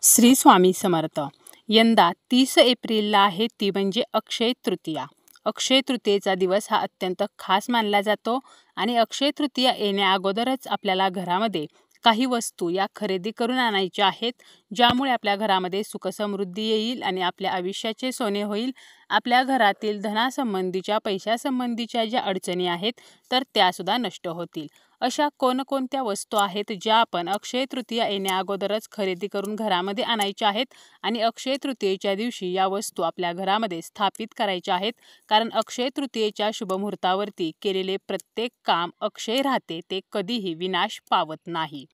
श्री स्वामी समर्थ. यंदा 30 एप्रिलला आहे ती म्हणजे अक्षय तृतीया. अक्षय तृतीयेचा दिवस हा अत्यंत खास मानला जातो आणि अक्षय तृतीया येण्या अगोदरच आपल्याला घरामध्ये काही वस्तू या खरेदी करून आणायच्या आहेत, ज्यामुळे आपल्या घरामध्ये सुखसमृद्धी येईल आणि आपल्या आयुष्याचे सोने होईल. आपल्या घरातील धनासंबंधीच्या पैशासंबंधीच्या ज्या अडचणी आहेत तर त्यासुद्धा नष्ट होतील. अशा कोणकोणत्या वस्तू आहेत ज्या आपण अक्षय तृतीया येण्या अगोदरच खरेदी करून घरामध्ये आणायच्या आहेत आणि अक्षय तृतीयेच्या दिवशी या वस्तू आपल्या घरामध्ये स्थापित करायच्या आहेत. कारण अक्षय तृतीयेच्या शुभमुहूर्तावरती केलेले प्रत्येक काम अक्षय राहते, ते कधीही विनाश पावत नाही.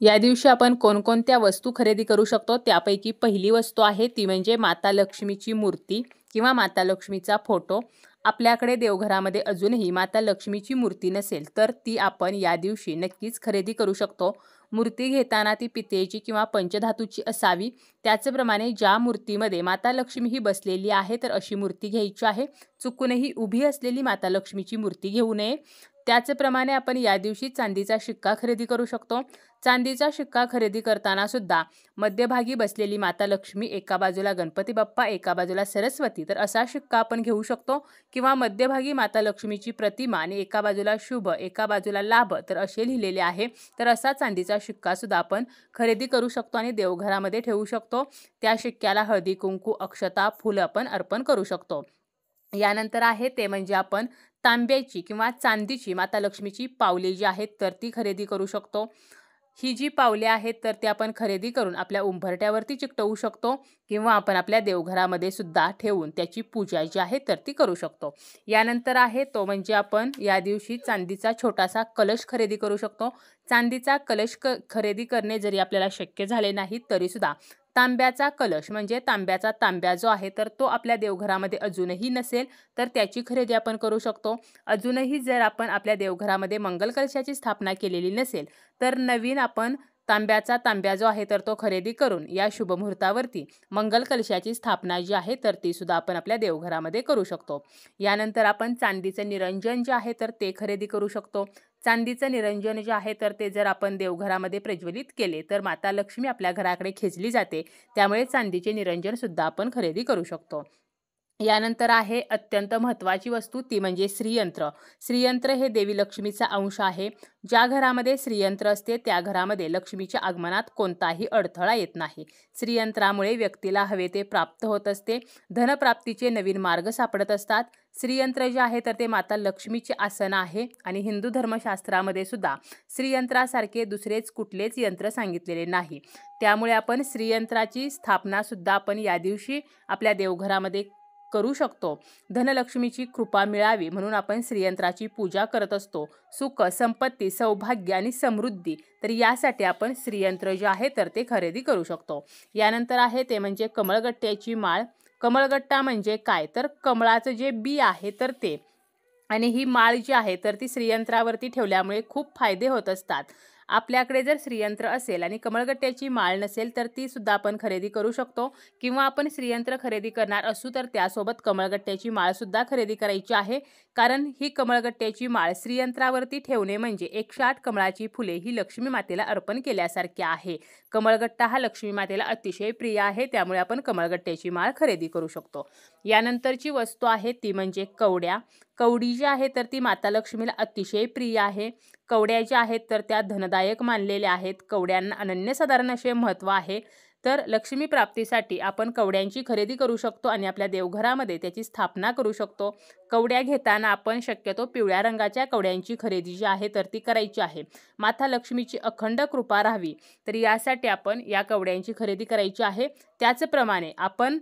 या दिवशी आपण कोणकोणत्या वस्तू खरेदी करू शकतो त्यापैकी पहिली वस्तू आहे ती म्हणजे माता लक्ष्मीची मूर्ती किंवा माता लक्ष्मीचा फोटो. आपल्याकडे देवघरामध्ये अजूनही माता लक्ष्मीची मूर्ती नसेल तर ती आपण या दिवशी नक्कीच खरेदी करू शकतो. मूर्ती घेताना ती पितळेची किंवा पंचधातूची असावी. त्याचप्रमाणे ज्या मूर्तीमध्ये माता लक्ष्मी ही बसलेली आहे तर अशी मूर्ती घ्यायची आहे. चुकूनही उभी असलेली माता लक्ष्मीची मूर्ती घेऊ नये. त्याचप्रमाणे आपण या दिवशी चांदीचा शिक्का खरेदी करू शकतो. चांदीचा शिक्का खरेदी करताना सुद्धा मध्यभागी बसलेली माता लक्ष्मी, एका बाजूला गणपती बाप्पा, एका बाजूला सरस्वती, तर असा शिक्का आपण घेऊ शकतो. किंवा मध्यभागी माता लक्ष्मीची प्रतिमा आणि एका बाजूला शुभ, एका बाजूला लाभ, तर असे लिहिलेले आहे. तर असा चांदीचा शिक्का सुद्धा आपण खरेदी करू शकतो आणि देवघरामध्ये ठेवू शकतो. त्या शिक्क्याला हळदी कुंकू, अक्षता, फुलं आपण अर्पण करू शकतो. यानंतर आहे ते म्हणजे आपण तांब्याची किंवा चांदीची माता लक्ष्मीची पावले जी आहेत तर ती खरेदी करू शकतो. ही जी पावले आहेत तर ते आपण खरेदी करून आपल्या उंबरठ्यावरती चिकटवू शकतो किंवा आपण आपल्या देवघरामध्ये सुद्धा ठेवून त्याची पूजा जी आहे तर ती करू शकतो. यानंतर आहे तो म्हणजे आपण या दिवशी चांदीचा छोटासा कलश खरेदी करू शकतो. चांदीचा कलश खरेदी करणे जरी आपल्याला शक्य झाले नाही तरीसुद्धा तांब्याचा कलश म्हणजे तांब्याचा तांब्या जो आहे तर तो आपल्या देवघरामध्ये अजूनही नसेल तर त्याची खरेदी आपण करू शकतो. अजूनही जर आपण आपल्या देवघरामध्ये मंगल कलशाची स्थापना केलेली नसेल तर नवीन आपण तांब्याचा तांब्या जो आहे तर तो खरेदी करून या शुभमुहूर्तावरती मंगल कलशाची स्थापना जी आहे तर ती सुद्धा आपण आपल्या देवघरामध्ये करू शकतो. यानंतर आपण चांदीचं निरंजन जे आहे तर ते खरेदी करू शकतो. चांदीचं निरंजन जे आहे तर ते जर आपण देवघरामध्ये प्रज्वलित केले तर माता लक्ष्मी आपल्या घराकडे खेचली जाते. त्यामुळे चांदीचे निरंजन सुद्धा आपण खरेदी करू शकतो. यानंतर आहे अत्यंत महत्त्वाची वस्तू ती म्हणजे श्रीयंत्र. श्रीयंत्र हे देवी लक्ष्मीचा अंश आहे. ज्या घरामध्ये श्रीयंत्र असते त्या घरामध्ये लक्ष्मीच्या आगमनात कोणताही अडथळा येत नाही. श्रीयंत्रामुळे व्यक्तीला हवे ते प्राप्त होत असते. धनप्राप्तीचे नवीन मार्ग सापडत असतात. श्रीयंत्र जे आहे तर ते माता लक्ष्मीचे आसन आहे आणि हिंदू धर्मशास्त्रामध्ये सुद्धा श्रीयंत्रासारखे दुसरेच कुठलेच यंत्र सांगितलेले नाही. त्यामुळे आपण श्रीयंत्राची स्थापना सुद्धा आपण या दिवशी आपल्या देवघरामध्ये करू शकतो. धनलक्ष्मीची कृपा मिळावी म्हणून आपण श्रीयंत्राची पूजा करत असतो. सुख, संपत्ती, सौभाग्य आणि समृद्धी, तर यासाठी आपण श्रीयंत्र जे आहे तर ते खरेदी करू शकतो. यानंतर आहे ते म्हणजे कमळगट्ट्याची माळ. कमळगट्टा म्हणजे काय तर कमळाचं जे बी आहे तर ते, आणि ही माळ जी आहे तर ती श्रीयंत्रावरती ठेवल्यामुळे खूप फायदे होत असतात. आपल्याकडे जर श्रीयंत्र असेल आणि कमळगट्ट्याची माळ नसेल तर ती सुद्धा आपण खरेदी करू शकतो. किंवा आपण श्रीयंत्र खरेदी करणार असू तर त्यासोबत कमळगट्ट्याची माळ सुद्धा खरेदी करायची आहे. कारण ही कमळगट्ट्याची माळ श्रीयंत्रावरती ठेवणे म्हणजे 108 कमळाची फुले ही लक्ष्मी मातेला अर्पण केल्यासारखे आहे. कमळगट्टा हा लक्ष्मी मातेला अतिशय प्रिय आहे, त्यामुळे आपण कमळगट्ट्याची माळ खरेदी करू शकतो. यानंतरची वस्तू आहे ती म्हणजे कवड्या. कवडी जी आहे तर ती माता लक्ष्मीला अतिशय प्रिय आहे. कवड्या ज्या आहेत तर त्या धनदायक मानलेल्या आहेत. कवड्यांना अनन्यसाधारण असे महत्त्व आहे. तर लक्ष्मी प्राप्तीसाठी आपण कवड्यांची खरेदी करू शकतो आणि आपल्या देवघरामध्ये त्याची स्थापना करू शकतो. कवड्या घेताना आपण शक्यतो पिवळ्या रंगाच्या कवड्यांची खरेदी जी आहे तर ती करायची आहे. माता लक्ष्मीची अखंड कृपा राहावी तर यासाठी आपण या कवड्यांची खरेदी करायची आहे. त्याचप्रमाणे आपण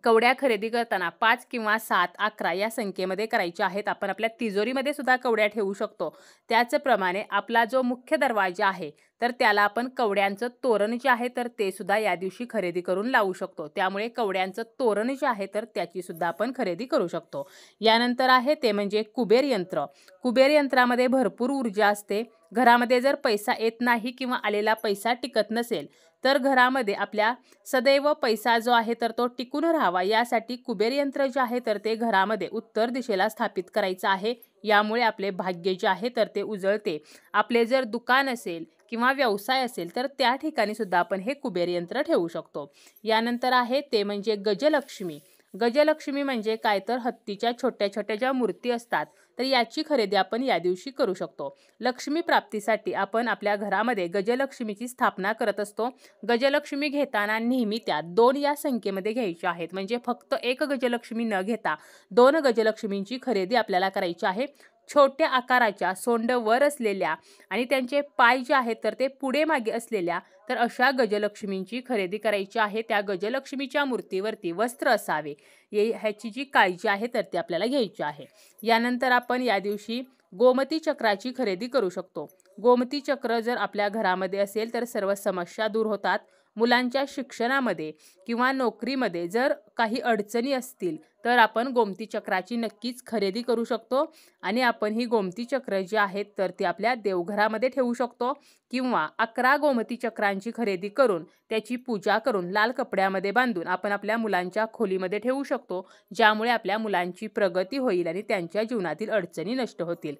कवड्या खरेदी करताना 5 किंवा 7, 11 या संख्येमध्ये करायच्या आहेत. आपण आपल्या तिजोरीमध्ये सुद्धा कवड्या ठेवू शकतो. त्याचप्रमाणे आपला जो मुख्य दरवाजा आहे तर त्याला आपण कवड्यांचं तोरण जे आहे तर ते सुद्धा या दिवशी खरेदी करून लावू शकतो. त्यामुळे कवड्यांचं तोरण जे आहे तर त्याची सुद्धा आपण खरेदी करू शकतो. यानंतर आहे ते म्हणजे कुबेर यंत्र. कुबेर यंत्रामध्ये भरपूर ऊर्जा असते. घरामध्ये जर पैसा येत नाही किंवा आलेला पैसा टिकत नसेल तर घरामध्ये आपल्या सदैव पैसा जो आहे तर तो टिकून राहावा यासाठी कुबेर यंत्र जे आहे तर ते घरामध्ये उत्तर दिशेला स्थापित करायचं आहे. यामुळे आपले भाग्य जे आहे तर ते उजळते. आपले जर दुकान असेल किंवा व्यवसाय असेल तर त्या ठिकाणी सुद्धा आपण हे कुबेर यंत्र ठेवू शकतो. यानंतर आहे ते म्हणजे गजलक्ष्मी. गजलक्ष्मी म्हणजे काय तर हत्तीच्या छोट्या छोट्या ज्या मूर्ती असतात तर याची खरेदी आपण या दिवशी करू शकतो. लक्ष्मी प्राप्तीसाठी आपण आपल्या घरामध्ये गजलक्ष्मीची स्थापना करत असतो. गजलक्ष्मी घेताना नेहमी त्या 2 या संख्येमध्ये घ्यायच्या आहेत. म्हणजे फक्त 1 गजलक्ष्मी न घेता 2 गजलक्ष्मींची खरेदी आपल्याला करायची आहे. छोट्या आकाराच्या, सोंड वर असलेल्या आणि त्यांचे पाय जे आहेत तर ते पुढे मागे असलेल्या तर अशा गजलक्ष्मींची खरेदी करायची आहे. त्या गजलक्ष्मीच्या मूर्तीवरती वस्त्र असावे ह्याची जी काळजी आहे तर ती आपल्याला घ्यायची आहे. यानंतर आपण या दिवशी गोमती चक्राची खरेदी करू शकतो. गोमती चक्र जर आपल्या घरामध्ये असेल तर सर्व समस्या दूर होतात. मुलांच्या शिक्षणामध्ये किंवा नोकरीमध्ये जर काही अडचणी असतील तर आपण गोमती चक्राची नक्कीच खरेदी करू शकतो आणि आपण ही गोमती चक्र जी आहेत तर ती आपल्या देवघरामध्ये ठेवू शकतो किंवा 11 गोमती चक्रांची खरेदी करून त्याची पूजा करून लाल कपड्यामध्ये बांधून आपण आपल्या मुलांच्या खोलीमध्ये ठेवू शकतो, ज्यामुळे आपल्या मुलांची प्रगती होईल आणि त्यांच्या जीवनातील अडचणी नष्ट होतील.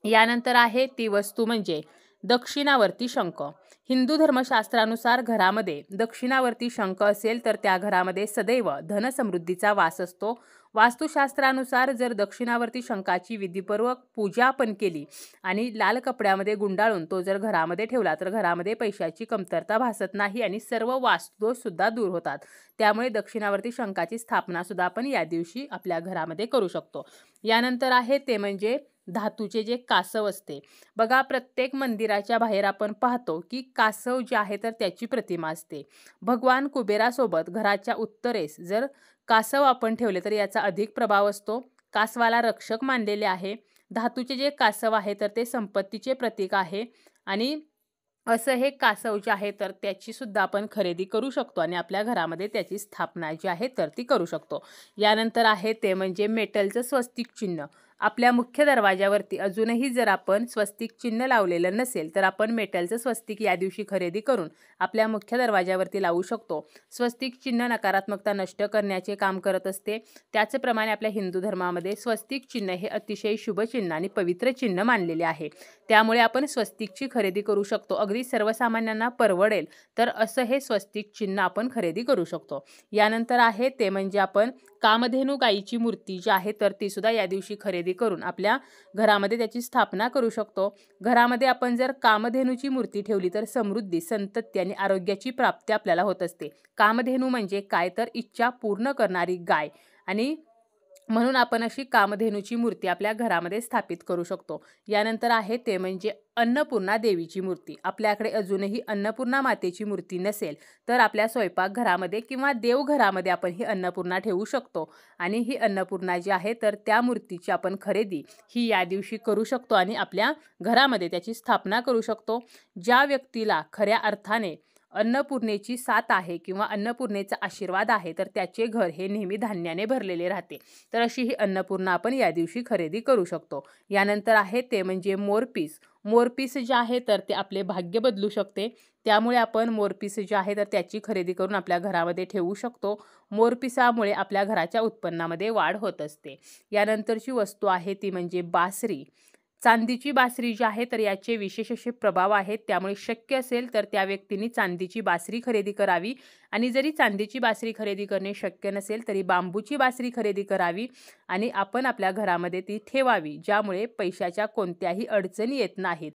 यानंतर आहे ती वस्तू म्हणजे दक्षिणावर्ती शंख. हिंदू धर्मशास्त्रानुसार घरामध्ये दक्षिणावर्ती शंख असेल तर त्या घरामध्ये सदैव धनसमृद्धीचा वास असतो. वास्तुशास्त्रानुसार जर दक्षिणावर्ती शंखाची विधीपूर्वक पूजा आपण केली आणि लाल कपड्यामध्ये गुंडाळून तो जर घरामध्ये ठेवला तर घरामध्ये पैशाची कमतरता भासत नाही आणि सर्व वास्तुदोष सुद्धा दूर होतात. त्यामुळे दक्षिणावर्ती शंखाची स्थापना सुद्धा आपण या दिवशी आपल्या घरामध्ये करू शकतो. यानंतर आहे ते म्हणजे धातूचे जे कासव असते. बघा प्रत्येक मंदिराच्या बाहेर आपण पाहतो की कासव जे आहे तर त्याची प्रतिमा असते. भगवान कुबेरासोबत घराच्या उत्तरेस जर कासव आपण ठेवले तर याचा अधिक प्रभाव असतो. कासवाला रक्षक मानलेले आहे. धातूचे जे कासव आहे तर ते संपत्तीचे प्रतीक आहे आणि असं हे कासव जे आहे तर त्याची सुद्धा आपण खरेदी करू शकतो आणि आपल्या घरामध्ये त्याची स्थापना जी आहे तर ती करू शकतो. यानंतर आहे ते म्हणजे मेटलचं स्वस्तिक चिन्ह. आपल्या मुख्य दरवाजावरती अजूनही जर आपण स्वस्तिक चिन्ह लावलेलं नसेल तर आपण मेटलचं स्वस्तिक या दिवशी खरेदी करून आपल्या मुख्य दरवाजावरती लावू शकतो. स्वस्तिक चिन्ह नकारात्मकता नष्ट करण्याचे काम करत असते. त्याचप्रमाणे आपल्या हिंदू धर्मामध्ये स्वस्तिक चिन्ह हे अतिशय शुभ चिन्ह आणि पवित्र चिन्ह मानलेले आहे. त्यामुळे आपण स्वस्तिकची खरेदी करू शकतो. अगदी सर्वसामान्यांना परवडेल तर असं हे स्वस्तिक चिन्ह आपण खरेदी करू शकतो. यानंतर आहे ते म्हणजे आपण कामधेनू गायीची मूर्ती जी आहे तर ती सुद्धा या दिवशी खरेदी करून आपल्या घरामध्ये त्याची स्थापना करू शकतो. घरामध्ये आपण जर कामधेनूची मूर्ती ठेवली तर समृद्धी, संतती आणि आरोग्याची प्राप्ती आपल्याला होत असते. कामधेनू म्हणजे काय तर इच्छा पूर्ण करणारी गाय आणि म्हणून आपण अशी कामधेनूची मूर्ती आपल्या घरामध्ये स्थापित करू शकतो. यानंतर आहे ते म्हणजे अन्नपूर्णा देवीची मूर्ती. आपल्याकडे अजूनही अन्नपूर्णा मातेची मूर्ती नसेल तर आपल्या स्वयंपाकघरामध्ये किंवा देवघरामध्ये आपण ही अन्नपूर्णा ठेवू शकतो आणि ही अन्नपूर्णा जी आहे तर त्या मूर्तीची आपण खरेदी ही या दिवशी करू शकतो आणि आपल्या घरामध्ये त्याची स्थापना करू शकतो. ज्या व्यक्तीला खऱ्या अर्थाने अन्नपूर्णेची साथ आहे किंवा अन्नपूर्णेचा आशीर्वाद आहे तर त्याचे घर हे नेहमी धान्याने भरलेले राहते. तर अशी ही अन्नपूर्णा आपण या दिवशी खरेदी करू शकतो. यानंतर आहे ते म्हणजे मोरपीस. मोरपीस जे आहे तर ते आपले भाग्य बदलू शकते. त्यामुळे आपण मोरपीस जे आहे तर त्याची खरेदी करून आपल्या घरामध्ये ठेवू शकतो. मोरपिसामुळे आपल्या घराच्या उत्पन्नामध्ये वाढ होत असते. यानंतरची वस्तू आहे ती म्हणजे बासरी. चांदीची बासरी जी आहे तर याचे विशेष असे प्रभाव आहेत. त्यामुळे शक्य असेल तर त्या व्यक्तींनी चांदीची बासरी खरेदी करावी आणि जरी चांदीची बासरी खरेदी करणे शक्य नसेल तरी बांबूची बासरी खरेदी करावी आणि आपण आपल्या घरामध्ये ती ठेवावी, ज्यामुळे पैशाच्या कोणत्याही अडचणी येत नाहीत.